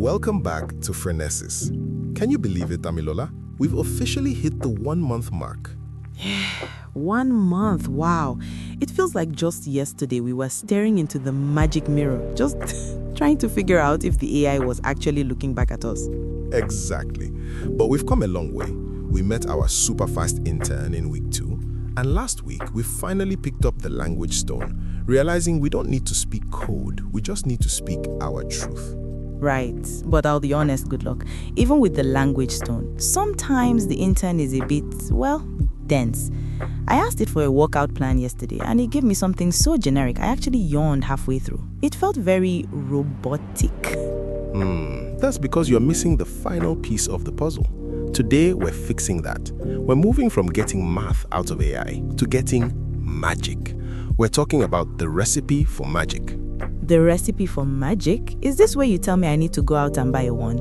Welcome back to Phronesis. Can you believe it, Damilola? We've officially hit the 1 month mark. 1 month, wow. It feels like just yesterday we were staring into the magic mirror, just trying to figure out if the AI was actually looking back at us. Exactly. But we've come a long way. We met our super fast intern in week 2, and last week we finally picked up the language stone, realizing we don't need to speak code, we just need to speak our truth. Right, but I'll be honest, Goodluck. Even with the language stone, sometimes the intern is a bit, dense. I asked it for a workout plan yesterday and it gave me something so generic I actually yawned halfway through. It felt very robotic. That's because you're missing the final piece of the puzzle. Today, we're fixing that. We're moving from getting math out of AI to getting magic. We're talking about the recipe for magic. The recipe for magic? Is this where you tell me I need to go out and buy a wand?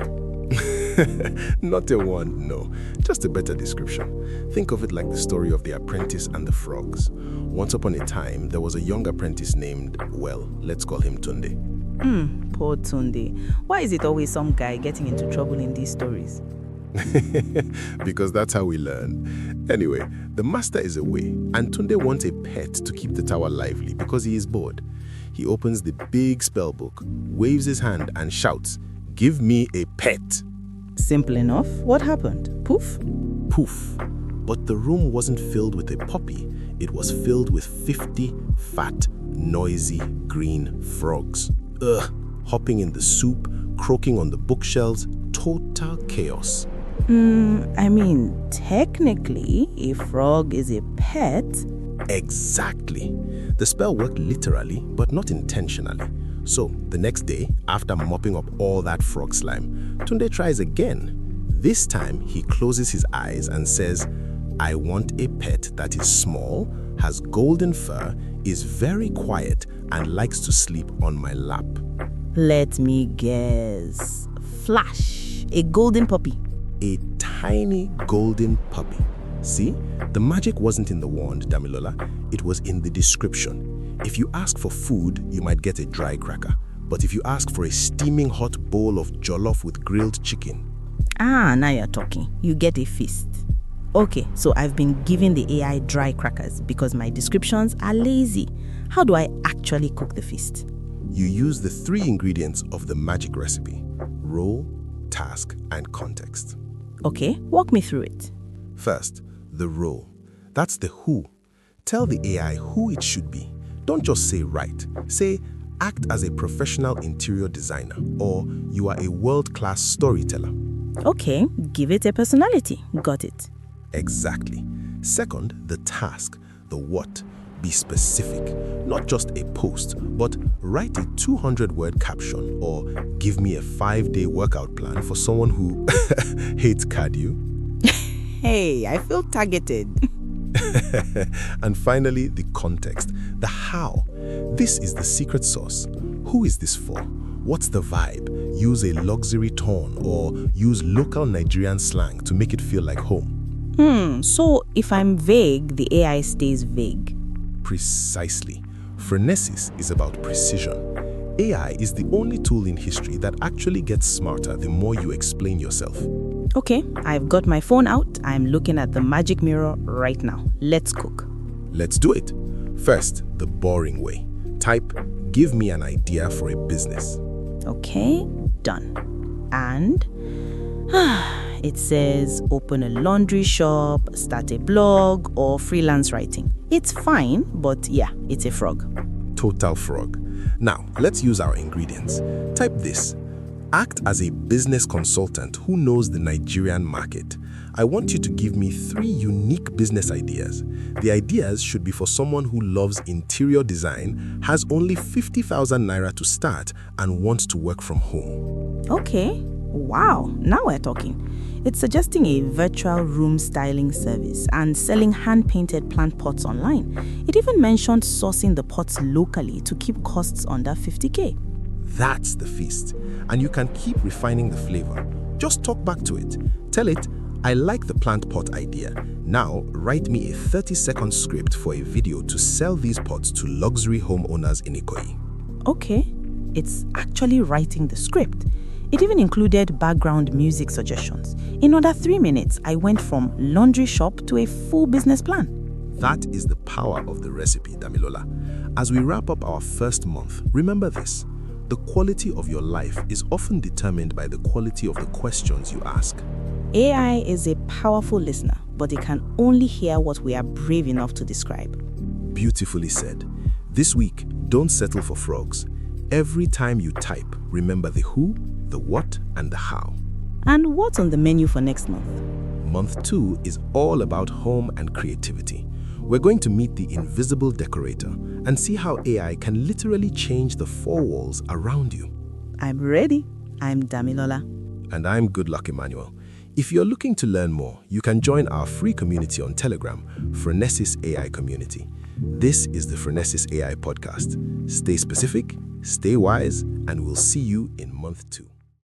Not a wand, no. Just a better description. Think of it like the story of the apprentice and the frogs. Once upon a time, there was a young apprentice named, let's call him Tunde. Poor Tunde. Why is it always some guy getting into trouble in these stories? Because that's how we learn. Anyway, the master is away, and Tunde wants a pet to keep the tower lively because he is bored. He opens the big spell book, waves his hand, and shouts, "Give me a pet." Simple enough. What happened? Poof? Poof. But the room wasn't filled with a puppy. It was filled with 50 fat, noisy, green frogs. Hopping in the soup, croaking on the bookshelves, total chaos. Technically, a frog is a pet. Exactly. The spell worked literally, but not intentionally. So, the next day, after mopping up all that frog slime, Tunde tries again. This time, he closes his eyes and says, "I want a pet that is small, has golden fur, is very quiet, and likes to sleep on my lap." Let me guess. Flash. A golden puppy. A tiny golden puppy. See, the magic wasn't in the wand, Damilola. It was in the description. If you ask for food, you might get a dry cracker. But if you ask for a steaming hot bowl of jollof with grilled chicken... now you're talking. You get a feast. Okay, so I've been giving the AI dry crackers because my descriptions are lazy. How do I actually cook the feast? You use the 3 ingredients of the magic recipe: role, task, and context. Okay, walk me through it. First, the role. That's the who. Tell the AI who it should be. Don't just say write. Say, act as a professional interior designer, or you are a world-class storyteller. Okay, give it a personality. Got it. Exactly. Second, the task, the what. Be specific. Not just a post, but write a 200-word caption or give me a 5-day workout plan for someone who hates cardio. Hey, I feel targeted. And finally, the context, the how. This is the secret sauce. Who is this for? What's the vibe? Use a luxury tone or use local Nigerian slang to make it feel like home. So if I'm vague, the AI stays vague. Precisely. Phronesis is about precision. AI is the only tool in history that actually gets smarter the more you explain yourself. Okay, I've got my phone out. I'm looking at the magic mirror right now. Let's cook. Let's do it. First, the boring way. Type, "Give me an idea for a business." Okay, done. And it says open a laundry shop, start a blog, or freelance writing. It's fine, but yeah, it's a frog. Total frog. Now, let's use our ingredients. Type this. Act as a business consultant who knows the Nigerian market. I want you to give me 3 unique business ideas. The ideas should be for someone who loves interior design, has only 50,000 naira to start, and wants to work from home. Okay, wow, now we're talking. It's suggesting a virtual room styling service and selling hand-painted plant pots online. It even mentioned sourcing the pots locally to keep costs under 50K. That's the feast. And you can keep refining the flavor. Just talk back to it. Tell it, "I like the plant pot idea. Now, write me a 30-second script for a video to sell these pots to luxury homeowners in Ikoyi." Okay, it's actually writing the script. It even included background music suggestions. In under 3 minutes, I went from laundry shop to a full business plan. That is the power of the recipe, Damilola. As we wrap up our first month, remember this. The quality of your life is often determined by the quality of the questions you ask. AI is a powerful listener, but it can only hear what we are brave enough to describe. Beautifully said. This week, don't settle for frogs. Every time you type, remember the who, the what, and the how. And what's on the menu for next month? Month 2 is all about home and creativity. We're going to meet the invisible decorator and see how AI can literally change the 4 walls around you. I'm ready. I'm Damilola. And I'm Goodluck Emmanuel. If you're looking to learn more, you can join our free community on Telegram, Phronesis AI Community. This is the Phronesis AI podcast. Stay specific, stay wise, and we'll see you in month 2.